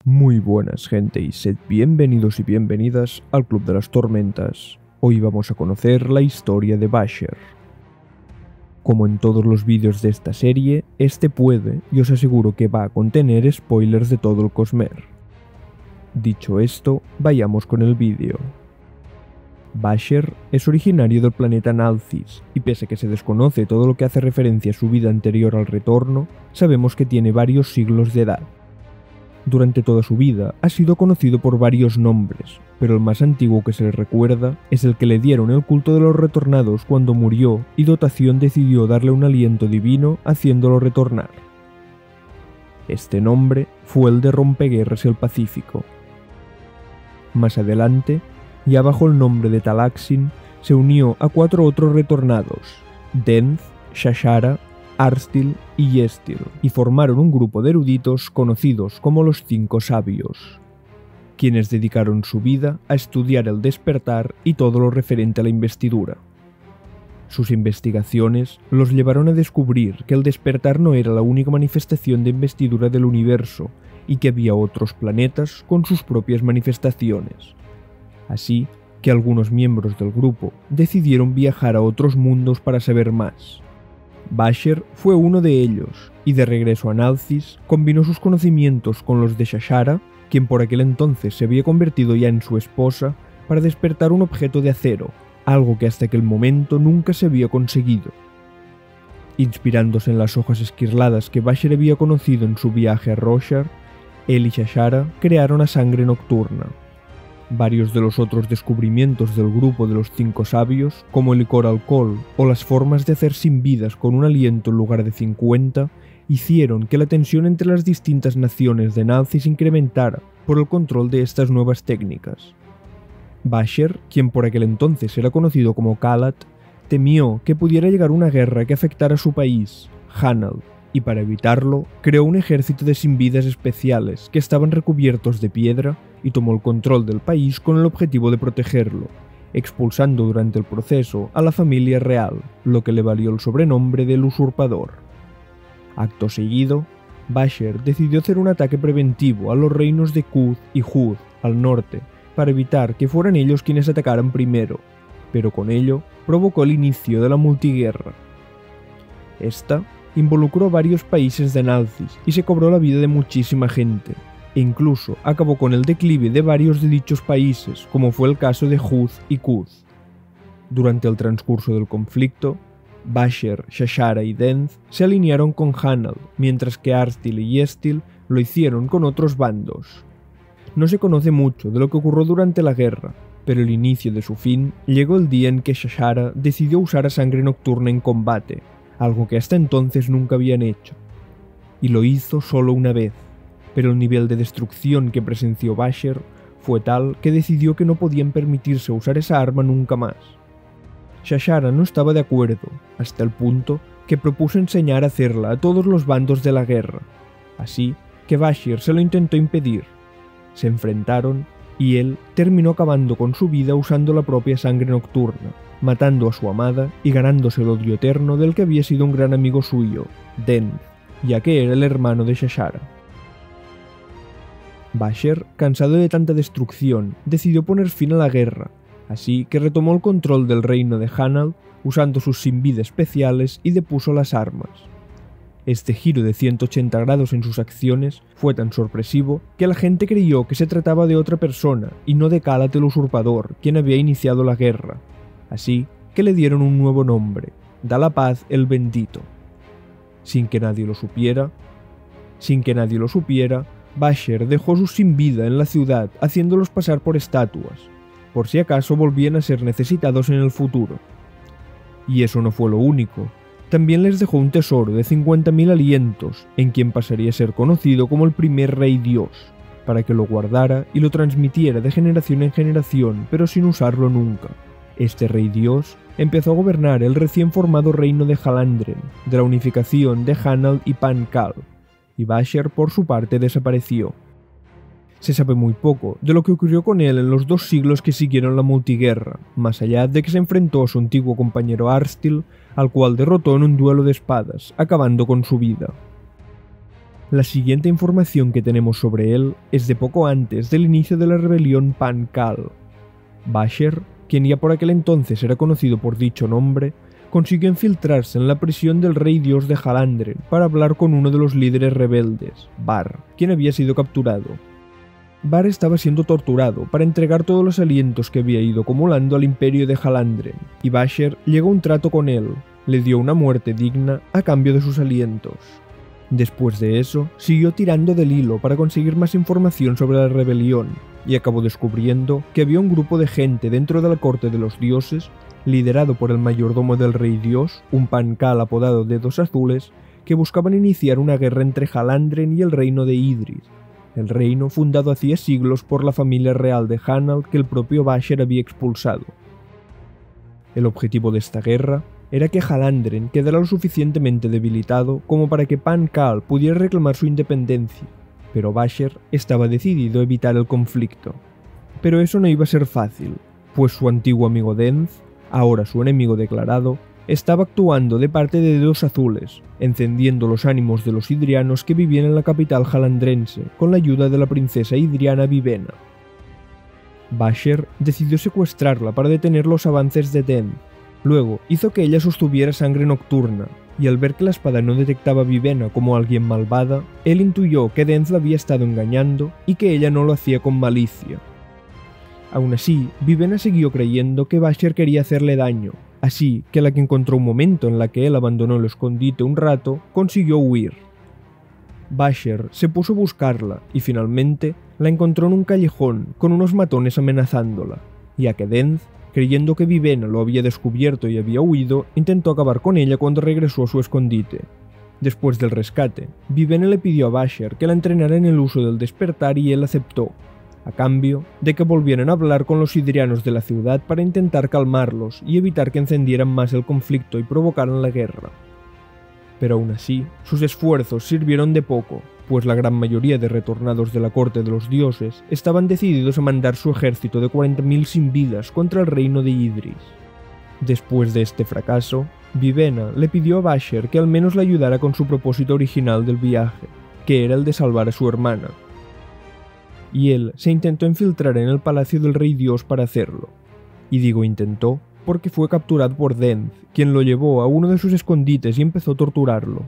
Muy buenas gente y sed bienvenidos y bienvenidas al Club de las Tormentas. Hoy vamos a conocer la historia de Basher. Como en todos los vídeos de esta serie, este puede y os aseguro que va a contener spoilers de todo el Cosmere. Dicho esto, vayamos con el vídeo. Basher es originario del planeta Nalthis, y pese a que se desconoce todo lo que hace referencia a su vida anterior al retorno, sabemos que tiene varios siglos de edad. Durante toda su vida ha sido conocido por varios nombres, pero el más antiguo que se le recuerda es el que le dieron el culto de los retornados cuando murió y Dotación decidió darle un aliento divino haciéndolo retornar. Este nombre fue el de Rompeguerras el Pacífico. Más adelante, ya bajo el nombre de Talaxin, se unió a 4 otros retornados, Denth, Shashara, Arstil y Yestil, y formaron un grupo de eruditos conocidos como los 5 Sabios, quienes dedicaron su vida a estudiar el despertar y todo lo referente a la investidura. Sus investigaciones los llevaron a descubrir que el despertar no era la única manifestación de investidura del universo y que había otros planetas con sus propias manifestaciones. Así que algunos miembros del grupo decidieron viajar a otros mundos para saber más. Basher fue uno de ellos, y de regreso a Nalthis combinó sus conocimientos con los de Shashara, quien por aquel entonces se había convertido ya en su esposa, para despertar un objeto de acero, algo que hasta aquel momento nunca se había conseguido. Inspirándose en las hojas esquirladas que Basher había conocido en su viaje a Roshar, él y Shashara crearon a Sangre Nocturna. Varios de los otros descubrimientos del grupo de los 5 sabios, como el licor alcohol o las formas de hacer sin vidas con un aliento en lugar de 50, hicieron que la tensión entre las distintas naciones de Nalthis incrementara por el control de estas nuevas técnicas. Basher, quien por aquel entonces era conocido como Kalat, temió que pudiera llegar una guerra que afectara a su país, Hanal, y para evitarlo, creó un ejército de sinvidas especiales que estaban recubiertos de piedra y tomó el control del país con el objetivo de protegerlo, expulsando durante el proceso a la familia real, lo que le valió el sobrenombre del Usurpador. Acto seguido, Basher decidió hacer un ataque preventivo a los reinos de Kuth y Hud al norte, para evitar que fueran ellos quienes atacaran primero, pero con ello provocó el inicio de la multiguerra. Esta involucró a varios países de Nalthis y se cobró la vida de muchísima gente, e incluso acabó con el declive de varios de dichos países, como fue el caso de Hud y Kuth. Durante el transcurso del conflicto, Basher, Shashara y Denth se alinearon con Hanal, mientras que Arstil y Yestil lo hicieron con otros bandos. No se conoce mucho de lo que ocurrió durante la guerra, pero el inicio de su fin llegó el día en que Shashara decidió usar a Sangre Nocturna en combate, algo que hasta entonces nunca habían hecho. Y lo hizo solo una vez, pero el nivel de destrucción que presenció Basher fue tal que decidió que no podían permitirse usar esa arma nunca más. Shashara no estaba de acuerdo, hasta el punto que propuso enseñar a hacerla a todos los bandos de la guerra, así que Basher se lo intentó impedir. Se enfrentaron y él terminó acabando con su vida usando la propia Sangre Nocturna, matando a su amada y ganándose el odio eterno del que había sido un gran amigo suyo, Denth, ya que era el hermano de Shashara. Basher, cansado de tanta destrucción, decidió poner fin a la guerra, así que retomó el control del reino de Hanal usando sus sinvida especiales y depuso las armas. Este giro de 180 grados en sus acciones fue tan sorpresivo que la gente creyó que se trataba de otra persona y no de Kalat el Usurpador, quien había iniciado la guerra, así que le dieron un nuevo nombre, Dalapaz el Bendito. Sin que nadie lo supiera, Basher dejó sus sin vida en la ciudad haciéndolos pasar por estatuas, por si acaso volvían a ser necesitados en el futuro. Y eso no fue lo único, también les dejó un tesoro de 50.000 alientos, en quien pasaría a ser conocido como el primer rey dios, para que lo guardara y lo transmitiera de generación en generación, pero sin usarlo nunca. Este rey dios empezó a gobernar el recién formado reino de Halandren, de la unificación de Hanal y Pankal, y Basher por su parte desapareció. Se sabe muy poco de lo que ocurrió con él en los 2 siglos que siguieron la multiguerra, más allá de que se enfrentó a su antiguo compañero Arstil, al cual derrotó en un duelo de espadas, acabando con su vida. La siguiente información que tenemos sobre él es de poco antes del inicio de la rebelión Pan Cal. Basher, quien ya por aquel entonces era conocido por dicho nombre, consiguió infiltrarse en la prisión del rey dios de Halandren para hablar con uno de los líderes rebeldes, Bar, quien había sido capturado. Bar estaba siendo torturado para entregar todos los alientos que había ido acumulando al imperio de Halandren, y Basher llegó a un trato con él, le dio una muerte digna a cambio de sus alientos. Después de eso, siguió tirando del hilo para conseguir más información sobre la rebelión, y acabó descubriendo que había un grupo de gente dentro de la corte de los dioses, liderado por el mayordomo del rey dios, un Pan Cal apodado Dedos Azules, que buscaban iniciar una guerra entre Halandren y el reino de Idris, el reino fundado hacía siglos por la familia real de Hanal que el propio Basher había expulsado. El objetivo de esta guerra era que Halandren quedara lo suficientemente debilitado como para que Pan Cal pudiera reclamar su independencia, pero Basher estaba decidido a evitar el conflicto. Pero eso no iba a ser fácil, pues su antiguo amigo Denz, ahora su enemigo declarado, estaba actuando de parte de Dedos Azules, encendiendo los ánimos de los idrianos que vivían en la capital halandrense con la ayuda de la princesa idriana Vivena. Basher decidió secuestrarla para detener los avances de Denz. Luego hizo que ella sostuviera sangre nocturna, y al ver que la espada no detectaba a Vivena como alguien malvada, él intuyó que Denz la había estado engañando y que ella no lo hacía con malicia. Aún así, Vivena siguió creyendo que Basher quería hacerle daño, así que la que encontró un momento en la que él abandonó el escondite un rato, consiguió huir. Basher se puso a buscarla y finalmente la encontró en un callejón con unos matones amenazándola, ya que Denz, creyendo que Vivena lo había descubierto y había huido, intentó acabar con ella cuando regresó a su escondite. Después del rescate, Vivena le pidió a Basher que la entrenara en el uso del despertar y él aceptó, a cambio de que volvieran a hablar con los idrianos de la ciudad para intentar calmarlos y evitar que encendieran más el conflicto y provocaran la guerra. Pero aún así, sus esfuerzos sirvieron de poco, pues la gran mayoría de retornados de la corte de los dioses estaban decididos a mandar su ejército de 40.000 sin vidas contra el reino de Idris. Después de este fracaso, Vivena le pidió a Basher que al menos le ayudara con su propósito original del viaje, que era el de salvar a su hermana. Y él se intentó infiltrar en el palacio del rey dios para hacerlo. Y digo intentó porque fue capturado por Denz, quien lo llevó a uno de sus escondites y empezó a torturarlo.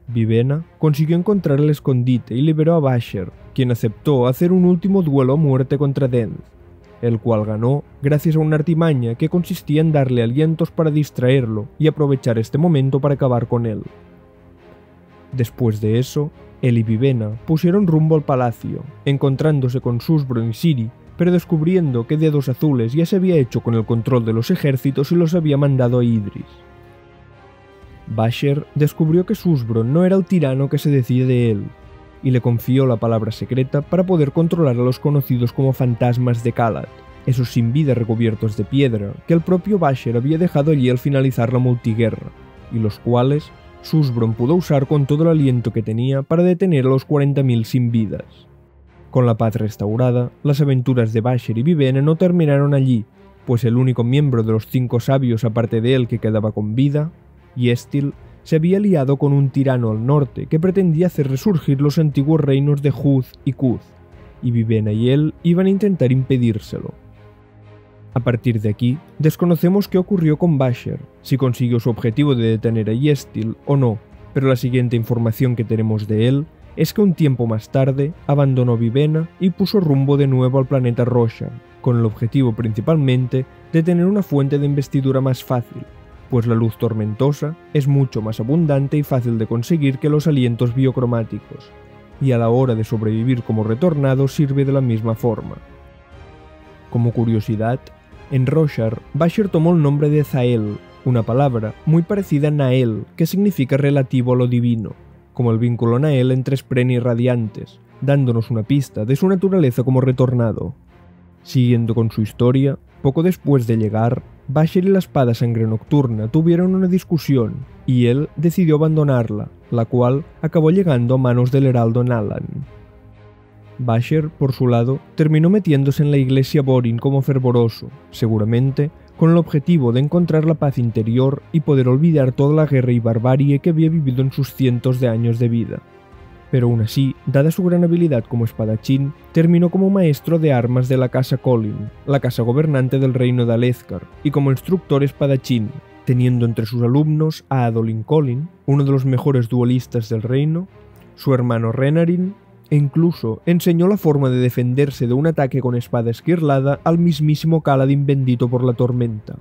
Vivena consiguió encontrar el escondite y liberó a Basher, quien aceptó hacer un último duelo a muerte contra Denz, el cual ganó gracias a una artimaña que consistía en darle alientos para distraerlo y aprovechar este momento para acabar con él. Después de eso, él y Vivena pusieron rumbo al palacio, encontrándose con Susbron y Ciri, pero descubriendo que Dedos Azules ya se había hecho con el control de los ejércitos y los había mandado a Idris. Basher descubrió que Susbron no era el tirano que se decía de él, y le confió la palabra secreta para poder controlar a los conocidos como fantasmas de Kalat, esos sin vida recubiertos de piedra que el propio Basher había dejado allí al finalizar la multiguerra, y los cuales Susbron pudo usar con todo el aliento que tenía para detener a los 40.000 sin vidas. Con la paz restaurada, las aventuras de Basher y Vivena no terminaron allí, pues el único miembro de los 5 sabios aparte de él que quedaba con vida, Yestil, se había aliado con un tirano al norte que pretendía hacer resurgir los antiguos reinos de Huz y Kuz, y Vivena y él iban a intentar impedírselo. A partir de aquí, desconocemos qué ocurrió con Basher, si consiguió su objetivo de detener a Yestil o no, pero la siguiente información que tenemos de él es que un tiempo más tarde abandonó Vivena y puso rumbo de nuevo al planeta Roshan, con el objetivo principalmente de tener una fuente de investidura más fácil, pues la luz tormentosa es mucho más abundante y fácil de conseguir que los alientos biocromáticos, y a la hora de sobrevivir como retornado sirve de la misma forma. Como curiosidad, en Roshar, Basher tomó el nombre de Zael, una palabra muy parecida a Nael, que significa relativo a lo divino, como el vínculo Nael entre Spren y Radiantes, dándonos una pista de su naturaleza como retornado. Siguiendo con su historia, poco después de llegar, Basher y la espada Sangre Nocturna tuvieron una discusión, y él decidió abandonarla, la cual acabó llegando a manos del heraldo Nalan. Basher, por su lado, terminó metiéndose en la iglesia Borin como fervoroso, seguramente con el objetivo de encontrar la paz interior y poder olvidar toda la guerra y barbarie que había vivido en sus cientos de años de vida. pero aún así, dada su gran habilidad como espadachín, terminó como maestro de armas de la Casa Colin, la casa gobernante del reino de Alethkar, y como instructor espadachín, teniendo entre sus alumnos a Adolin Colin, uno de los mejores duelistas del reino, su hermano Renarin, e incluso enseñó la forma de defenderse de un ataque con espada esquirlada al mismísimo Kaladin bendito por la tormenta.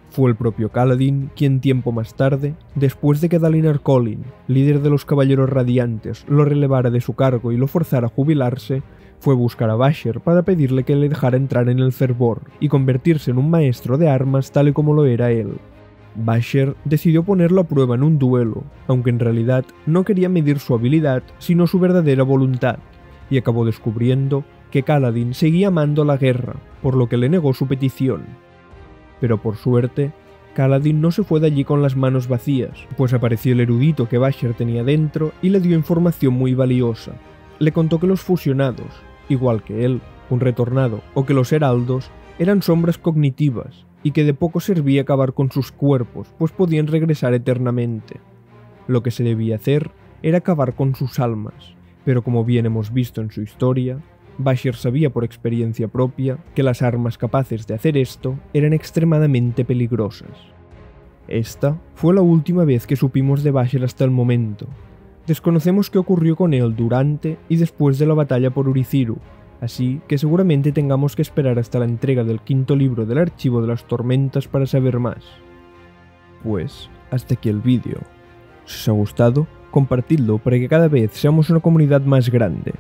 Fue el propio Kaladin quien tiempo más tarde, después de que Dalinar Kholin, líder de los Caballeros Radiantes, lo relevara de su cargo y lo forzara a jubilarse, fue a buscar a Basher para pedirle que le dejara entrar en el fervor y convertirse en un maestro de armas tal y como lo era él. Basher decidió ponerlo a prueba en un duelo, aunque en realidad no quería medir su habilidad sino su verdadera voluntad, y acabó descubriendo que Kaladin seguía amando la guerra, por lo que le negó su petición. Pero por suerte, Kaladin no se fue de allí con las manos vacías, pues apareció el erudito que Basher tenía dentro y le dio información muy valiosa. Le contó que los fusionados, igual que él, un retornado o que los heraldos, eran sombras cognitivas, y que de poco servía acabar con sus cuerpos, pues podían regresar eternamente. Lo que se debía hacer era acabar con sus almas, pero como bien hemos visto en su historia, Basher sabía por experiencia propia que las armas capaces de hacer esto eran extremadamente peligrosas. Esta fue la última vez que supimos de Basher hasta el momento. Desconocemos qué ocurrió con él durante y después de la batalla por Urithiru, así que seguramente tengamos que esperar hasta la entrega del 5º libro del Archivo de las Tormentas para saber más. Pues, hasta aquí el vídeo. Si os ha gustado, compartidlo para que cada vez seamos una comunidad más grande.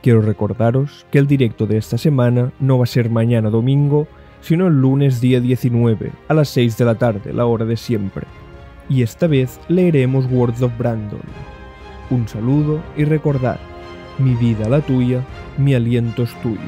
Quiero recordaros que el directo de esta semana no va a ser mañana domingo, sino el lunes día 19, a las 6 de la tarde, la hora de siempre. Y esta vez leeremos Words of Brandon. Un saludo y recordad, mi vida la tuya, mi aliento es tuyo.